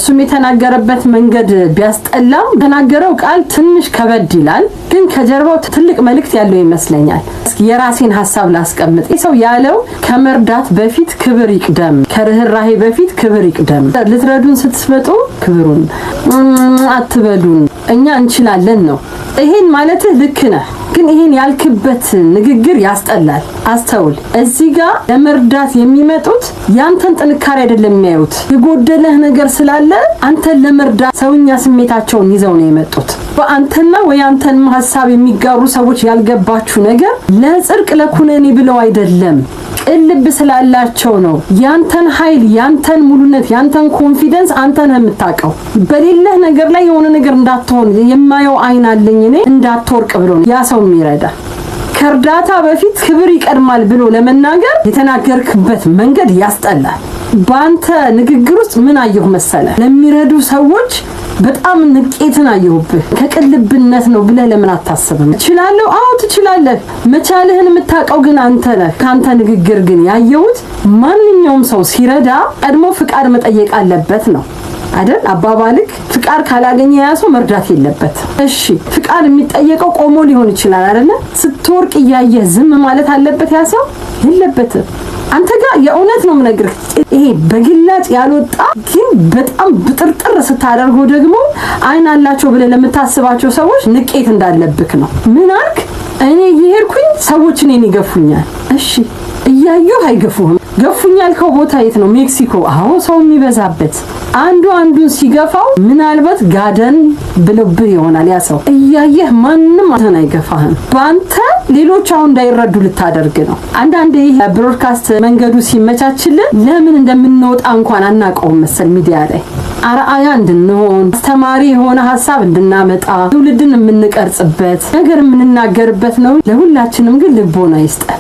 እሱም የተናገረበት መንገድ ቢያስጠላም ተናገረው ቃል ትንሽ ከበድ ይላል ግን ከጀርባው ትልቅ መልእክት ያለው ይመስለኛል። የራሴን ሐሳብ ላስቀምጥ። ሰው ያለው ከመርዳት በፊት ክብር ይቅደም፣ ከርህራሄ በፊት ክብር ይቅደም። ልትረዱን ስትመጡ ክብሩን አትበሉን፣ እኛ እንችላለን ነው። ይሄን ማለት ልክ ነህ፣ ግን ይሄን ያልክበት ንግግር ያስጠላል። አስተውል። እዚህ ጋር ለመርዳት የሚመጡት ያንተን ጥንካሬ አይደለም የሚያዩት፣ የጎደለህ ነገር ስላለ አንተን ለመርዳት ሰውኛ ስሜታቸውን ይዘው ነው የመጡት። በአንተና ወይ አንተን ሐሳብ የሚጋሩ ሰዎች ያልገባችሁ ነገር ለጽድቅ ለኩነኔ ብለው አይደለም፣ ቅልብ ስላላቸው ነው። ያንተን ኃይል፣ ያንተን ሙሉነት፣ ያንተን ኮንፊደንስ አንተን የምታውቀው። በሌለህ ነገር ላይ የሆነ ነገር እንዳትሆን የማየው አይን አለኝ እኔ እንዳትወርቅ ብሎ ያ ሰው የሚረዳ። ከርዳታ በፊት ክብር ይቀድማል ብሎ ለመናገር የተናገርክበት መንገድ ያስጠላል። ባንተ ንግግር ውስጥ ምን አየሁ መሰለ? ለሚረዱ ሰዎች በጣም ንቄትን አየሁብህ። ከቅልብነት ነው ብለህ ለምን አታስብም? እችላለሁ። አዎ ትችላለህ። መቻልህን የምታውቀው ግን አንተ ነህ። ካንተ ንግግር ግን ያየሁት ማንኛውም ሰው ሲረዳ ቀድሞ ፍቃድ መጠየቅ አለበት ነው አይደል? አባባልክ ፍቃድ ካላገኘ ያ ሰው መርዳት የለበት። እሺ ፍቃድ የሚጠየቀው ቆሞ ሊሆን ይችላል አይደል? ስትወርቅ እያየህ ዝም ማለት አለበት ያ ሰው? የለበትም። አንተ ጋር የእውነት ነው የምነግርህ፣ ይሄ በግላጭ ያልወጣ ግን በጣም ብጥርጥር ስታደርገው ደግሞ አይን አላቸው ብለህ ለምታስባቸው ሰዎች ንቄት እንዳለብክ ነው። ምን አልክ? እኔ እየሄድኩኝ ሰዎች እኔን ይገፉኛል። እሺ እያየሁ አይገፉህም። ገፉኛል ከቦታ የት ነው? ሜክሲኮ። አዎ ሰው የሚበዛበት። አንዱን ሲገፋው ምናልባት ጋደን ብለብህ ይሆናል ያ ሰው። እያየህ ማንንም አንተን አይገፋህም። ባንተ ሌሎች አሁን እንዳይረዱ ልታደርግ ነው። አንዳንዴ ብሮድካስት መንገዱ ሲመቻችልን ለምን እንደምንወጣ እንኳን አናውቀውም መሰል ሚዲያ ላይ አርአያ እንድንሆን አስተማሪ የሆነ ሐሳብ እንድናመጣ ትውልድን የምንቀርጽበት ነገር የምንናገርበት ነው። ለሁላችንም ግን ልቦና ይስጠን።